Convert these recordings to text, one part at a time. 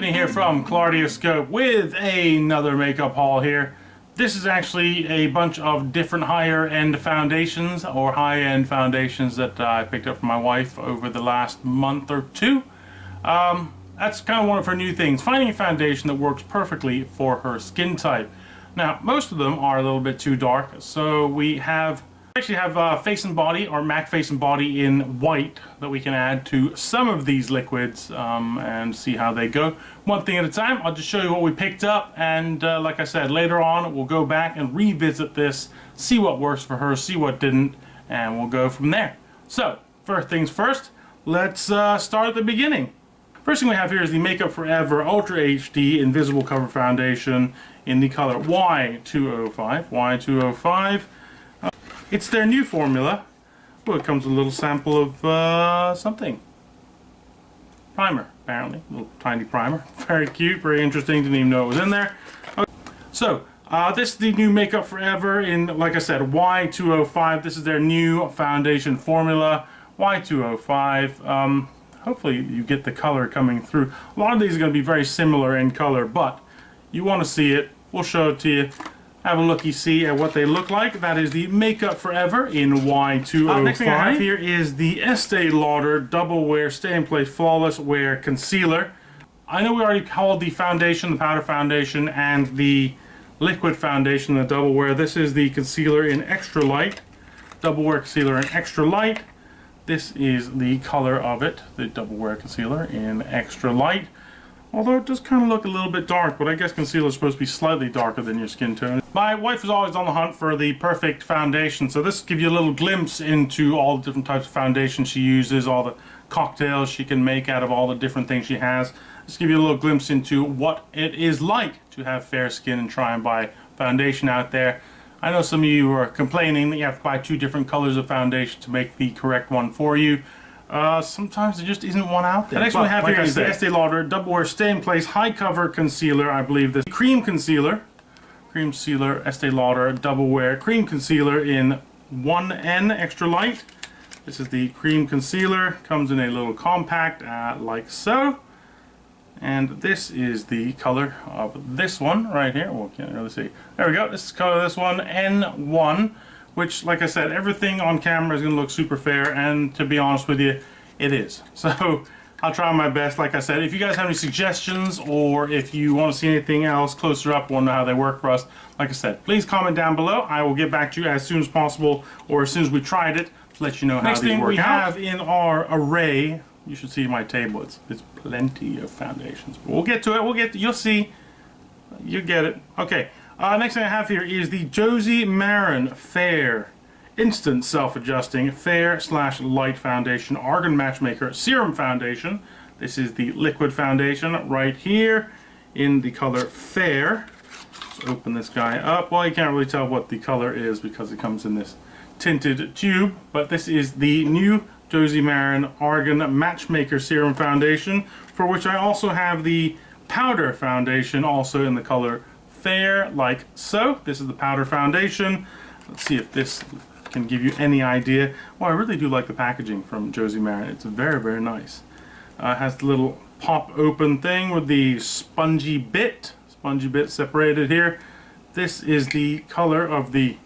Anthony here from Collardioscope with another makeup haul here. This is actually a bunch of different higher-end foundations or high-end foundations that I picked up for my wife over the last month or two. That's kind of one of her new things, finding a foundation that works perfectly for her skin type. Now, most of them are a little bit too dark, so we actually have face and body or MAC face and body in white that we can add to some of these liquids and see how they go. One thing at a time. I'll just show you what we picked up, and like I said, later on we'll go back and revisit this, see what works for her, see what didn't, and we'll go from there. So, first things first, let's start at the beginning. First thing we have here is the Makeup Forever Ultra HD Invisible Cover Foundation in the color Y205. Y205. It's their new formula. Well, it comes with a little sample of something. Primer, apparently. A little tiny primer. Very cute, very interesting. Didn't even know it was in there. Okay. So, this is the new Makeup Forever in, like I said, Y205. This is their new foundation formula. Y205. Hopefully you get the color coming through. A lot of these are going to be very similar in color, but you want to see it. We'll show it to you. Have a looky-see at what they look like. That is the Makeup Forever in Y205. Next thing I have here is the Estee Lauder Double Wear Stay in Place Flawless Wear Concealer. I know we already called the foundation, the powder foundation, and the liquid foundation, the Double Wear. This is the concealer in Extra Light. Double Wear Concealer in Extra Light. This is the color of it, the Double Wear Concealer in Extra Light. Although it does kind of look a little bit dark, but I guess concealer is supposed to be slightly darker than your skin tone. My wife is always on the hunt for the perfect foundation, so this gives you a little glimpse into all the different types of foundation she uses, all the cocktails she can make out of all the different things she has. Just give you a little glimpse into what it is like to have fair skin and try and buy foundation out there. I know some of you are complaining that you have to buy two different colors of foundation to make the correct one for you. Sometimes there just isn't one out there. The next one we have here is the Estee Lauder Double Wear Stay in Place High Cover Concealer. I believe this cream concealer, Estee Lauder Double Wear Cream Concealer in 1N Extra Light. This is the cream concealer. Comes in a little compact like so. And this is the color of this one right here. Well, can't really see. There we go. This is the color of this one, N1. Which, like I said, everything on camera is going to look super fair, and to be honest with you, it is. So, I'll try my best. Like I said, if you guys have any suggestions, or if you want to see anything else closer up, want to know how they work for us, like I said, please comment down below. I will get back to you as soon as possible, or as soon as we tried it, to let you know how these work out. Next thing we have in our array, you should see my table. It's plenty of foundations. But we'll get to it. You'll see. You get it. Okay. Next thing I have here is the Josie Maran Fair Instant Self-Adjusting Fair/Light Foundation Argan Matchmaker Serum Foundation. This is the liquid foundation right here in the color Fair. Let's open this guy up. Well, you can't really tell what the color is because it comes in this tinted tube, but this is the new Josie Maran Argan Matchmaker Serum Foundation, for which I also have the powder foundation also in the color Fair, like so. This is the powder foundation. Let's see if this can give you any idea. Well, I really do like the packaging from Josie Maran. It's very, very nice. It has the little pop open thing with the spongy bit separated here. This is the color of the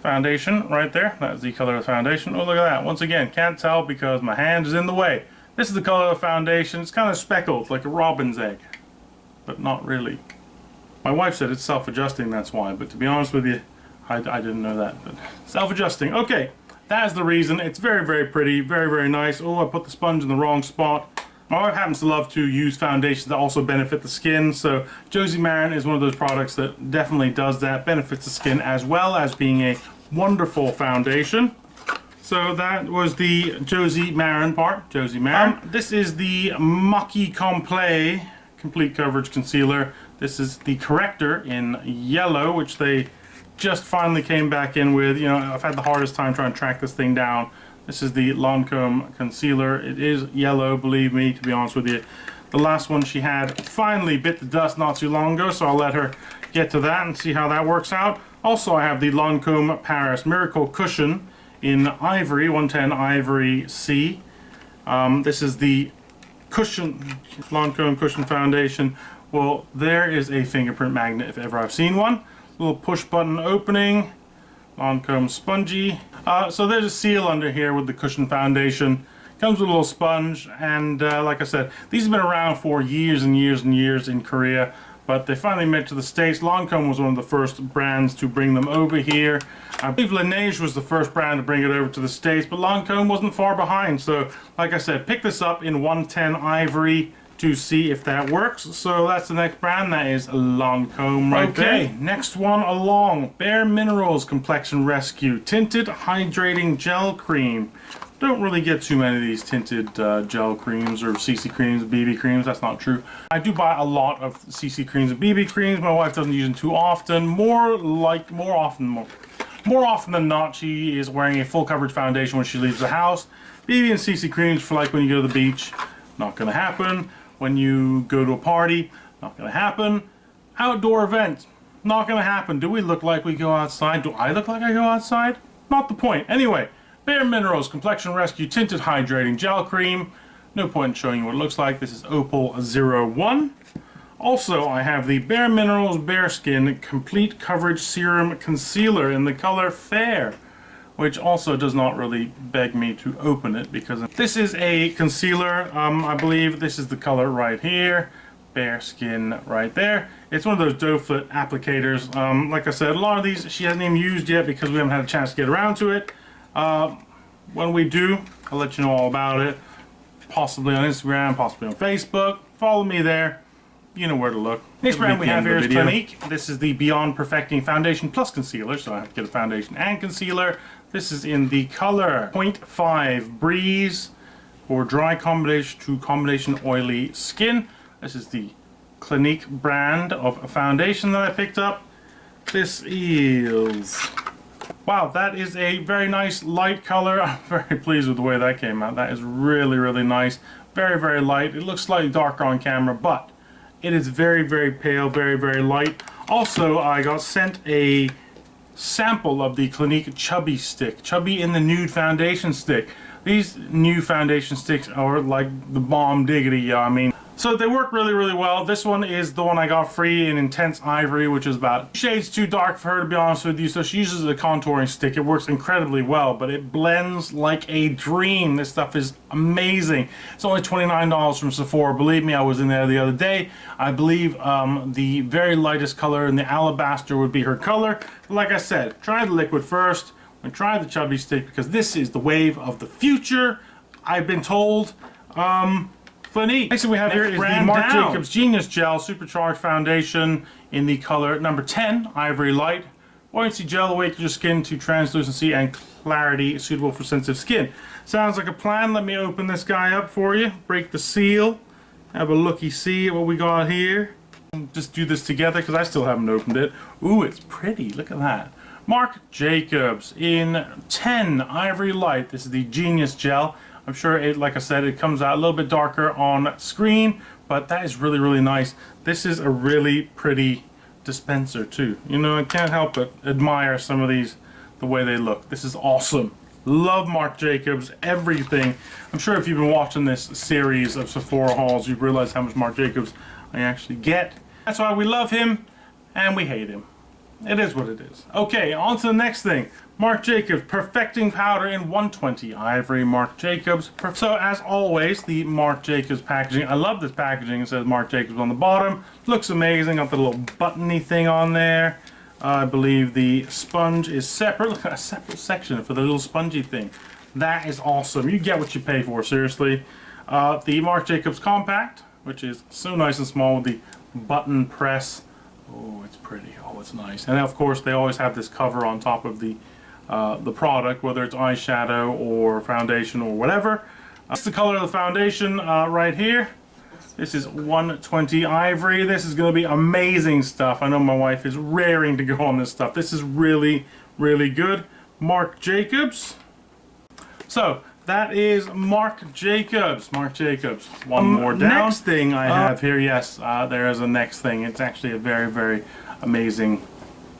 foundation right there. That's the color of the foundation. Oh, look at that. Once again, can't tell because my hand is in the way. This is the color of the foundation. It's kind of speckled like a robin's egg, but not really. My wife said it's self-adjusting, that's why, but to be honest with you, I didn't know that. But self-adjusting, okay, that is the reason. It's very, very pretty, very, very nice. Oh, I put the sponge in the wrong spot. My wife happens to love to use foundations that also benefit the skin, so Josie Maran is one of those products that definitely does that, benefits the skin as well as being a wonderful foundation. So that was the Josie Maran part, Josie Maran. This is the Maki Complet Complete Coverage Concealer. This is the corrector in yellow, which they just finally came back in with. You know, I've had the hardest time trying to track this thing down. This is the Lancome concealer. It is yellow, believe me, to be honest with you. The last one she had finally bit the dust not too long ago, so I'll let her get to that and see how that works out. Also, I have the Lancome Paris Miracle Cushion in Ivory, 110 Ivory C. This is the Lancome Cushion Foundation. Well, there is a fingerprint magnet if ever I've seen one. Little push button opening. Lancome spongy. So there's a seal under here with the Cushion Foundation. Comes with a little sponge, and like I said, these have been around for years and years and years in Korea, but they finally made it to the States. Lancome was one of the first brands to bring them over here. I believe Laneige was the first brand to bring it over to the States, but Lancome wasn't far behind. So, like I said, pick this up in 110 ivory to see if that works. So that's the next brand. That is Lancome right there. Okay, next one along. Bare Minerals Complexion Rescue Tinted Hydrating Gel Cream. Don't really get too many of these tinted gel creams or CC creams, BB creams. That's not true. I do buy a lot of CC creams and BB creams. My wife doesn't use them too often. More often than not, she is wearing a full coverage foundation when she leaves the house. BB and CC creams for like when you go to the beach, not gonna happen. When you go to a party, not gonna happen. Outdoor events, not gonna happen. Do we look like we go outside? Do I look like I go outside? Not the point. Anyway. Bare Minerals Complexion Rescue Tinted Hydrating Gel Cream. No point in showing you what it looks like. This is Opal 01. Also, I have the Bare Minerals Bare Skin Complete Coverage Serum Concealer in the color Fair, which also does not really beg me to open it because this is a concealer. I believe this is the color right here. Bare Skin right there. It's one of those doe foot applicators. Like I said, a lot of these she hasn't even used yet because we haven't had a chance to get around to it. When we do, I'll let you know all about it. Possibly on Instagram, possibly on Facebook. Follow me there. You know where to look. Next brand we have here is Clinique. This is the Beyond Perfecting Foundation Plus Concealer, so I have to get a foundation and concealer. This is in the color 0.5 Breeze for dry combination to combination oily skin. This is the Clinique brand of foundation that I picked up. This is... Wow, that is a very nice light color. I'm very pleased with the way that came out. That is really, really nice. Very, very light. It looks slightly darker on camera, but it is very, very pale, very, very light. Also, I got sent a sample of the Clinique Chubby Stick. Chubby in the Nude Foundation Stick. These new foundation sticks are like the bomb diggity, I mean. So they work really, really well. This one is the one I got free in Intense Ivory, which is about shades too dark for her, to be honest with you. So she uses a contouring stick. It works incredibly well, but it blends like a dream. This stuff is amazing. It's only $29 from Sephora. Believe me, I was in there the other day. I believe the very lightest color in the alabaster would be her color. But like I said, try the liquid first and try the Chubby Stick because this is the wave of the future, I've been told. Clinique. Next thing we have here is the Marc Jacobs Genius Gel Supercharged Foundation in the color number 10, Ivory Light. Buoyancy gel awakens your skin to translucency and clarity suitable for sensitive skin. Sounds like a plan. Let me open this guy up for you. Break the seal. Have a looky see at what we got here. Just do this together because I still haven't opened it. Ooh, it's pretty. Look at that. Marc Jacobs in 10, Ivory Light. This is the Genius Gel. I'm sure it, like I said, it comes out a little bit darker on screen, but that is really, really nice. This is a really pretty dispenser too. You know, I can't help but admire some of these, the way they look. This is awesome. Love Marc Jacobs, everything. I'm sure if you've been watching this series of Sephora hauls, you've realized how much Marc Jacobs I actually get. That's why we love him and we hate him. It is what it is. Okay, on to the next thing. Marc Jacobs Perfecting Powder in 120 Ivory Marc Jacobs. So as always, the Marc Jacobs packaging. I love this packaging. It says Marc Jacobs on the bottom. Looks amazing. Got the little buttony thing on there. I believe the sponge is separate. Look at a separate section for the little spongy thing. That is awesome. You get what you pay for, seriously. The Marc Jacobs Compact, which is so nice and small with the button press. Oh, it's pretty. Oh, it's nice. And of course, they always have this cover on top of the product, whether it's eyeshadow or foundation or whatever. That's the color of the foundation right here. This is 120 Ivory. This is going to be amazing stuff. I know my wife is raring to go on this stuff. This is really, really good. Marc Jacobs. So that is Marc Jacobs. Marc Jacobs. One more down. Next thing I have here, yes, there is a next thing. It's actually a very, very amazing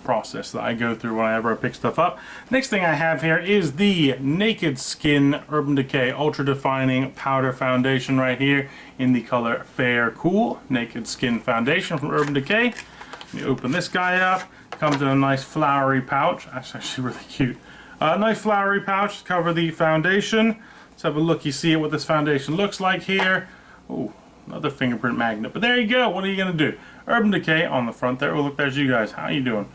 process that I go through whenever I pick stuff up. Next thing I have here is the Naked Skin Urban Decay Ultra Defining Powder Foundation right here in the color Fair Cool. Naked Skin Foundation from Urban Decay. Let me open this guy up. Comes in a nice flowery pouch. That's actually really cute. Nice flowery pouch to cover the foundation. Let's have a look. You see what this foundation looks like here. Oh, another fingerprint magnet. But there you go. What are you going to do? Urban Decay on the front there. Oh, look, there's you guys. How you doing?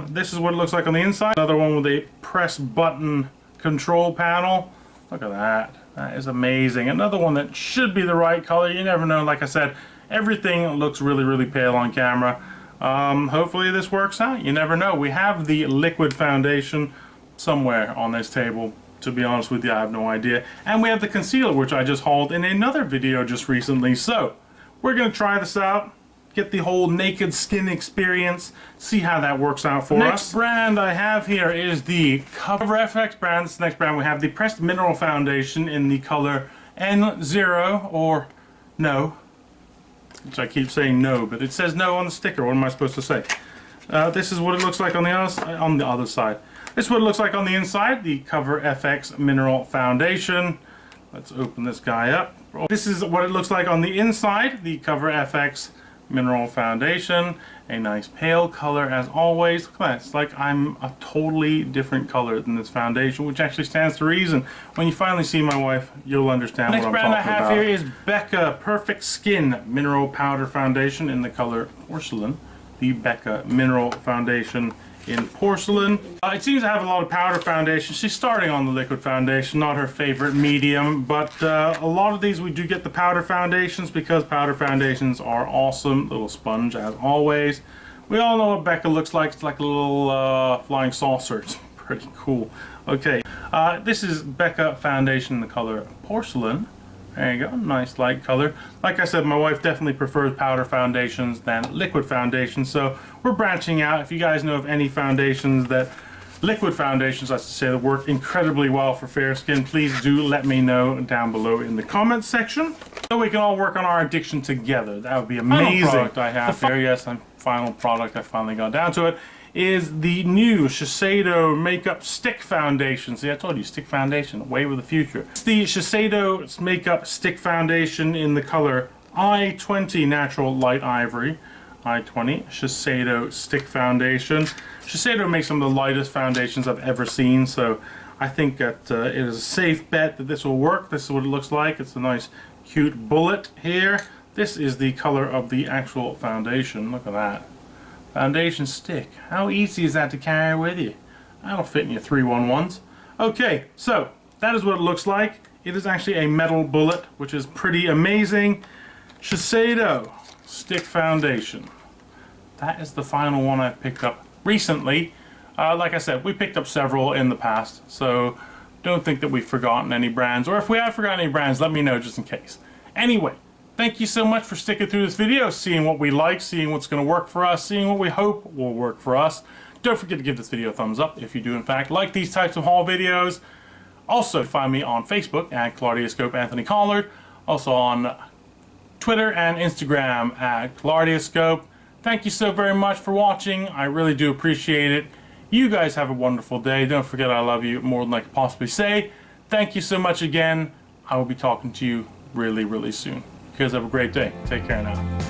This is what it looks like on the inside. Another one with a press button control panel. Look at that. That is amazing. Another one that should be the right color. You never know. Like I said, everything looks really, really pale on camera. Hopefully this works out. You never know. We have the liquid foundation somewhere on this table. To be honest with you, I have no idea. And we have the concealer, which I just hauled in another video just recently. So we're going to try this out. Get the whole naked skin experience. See how that works out for us. Next brand I have here is the Cover FX brand. This next brand we have the Pressed Mineral Foundation in the color N0 or No. Which I keep saying no, but it says no on the sticker. What am I supposed to say? This is what it looks like on the other side. This is what it looks like on the inside, the Cover FX Mineral Foundation. Let's open this guy up. This is what it looks like on the inside, the Cover FX Mineral Foundation. A nice pale color as always. Look at that. It's like I'm a totally different color than this foundation, which actually stands to reason. When you finally see my wife, you'll understand what I'm talking about. Next brand I have here is Becca Perfect Skin Mineral Powder Foundation in the color Porcelain. The Becca Mineral Foundation in porcelain. It seems to have a lot of powder foundation. She's starting on the liquid foundation, not her favorite medium, but a lot of these we do get the powder foundations because powder foundations are awesome. Little sponge as always. We all know what Becca looks like. It's like a little flying saucer. It's pretty cool. Okay, this is Becca foundation in the color porcelain. There you go, nice light color. Like I said, my wife definitely prefers powder foundations than liquid foundations, so we're branching out. If you guys know of any foundations liquid foundations, I should say, that work incredibly well for fair skin, please do let me know down below in the comments section, so we can all work on our addiction together. That would be amazing. Final product I have there, yes, final product, I finally got down to it, is the new Shiseido Makeup Stick Foundation. See, I told you, stick foundation, way with the future. It's the Shiseido Makeup Stick Foundation in the color I-20 Natural Light Ivory. I-20 Shiseido Stick Foundation. Shiseido makes some of the lightest foundations I've ever seen, so I think that it is a safe bet that this will work. This is what it looks like. It's a nice, cute bullet here. This is the color of the actual foundation. Look at that. Foundation stick. How easy is that to carry with you? That'll fit in your 311s. Okay, so that is what it looks like. It is actually a metal bullet, which is pretty amazing. Shiseido Stick Foundation. That is the final one I've picked up recently. Like I said, we picked up several in the past, so don't think that we've forgotten any brands, or if we have forgotten any brands, let me know just in case. Anyway, thank you so much for sticking through this video, seeing what we like, seeing what's going to work for us, seeing what we hope will work for us. Don't forget to give this video a thumbs up if you do in fact like these types of haul videos. Also find me on Facebook at collardioscope Anthony Collard. Also on Twitter and Instagram at collardioscope. Thank you so very much for watching. I really do appreciate it. You guys have a wonderful day. Don't forget I love you more than I could possibly say. Thank you so much again. I will be talking to you really, really soon. You guys have a great day. Take care now.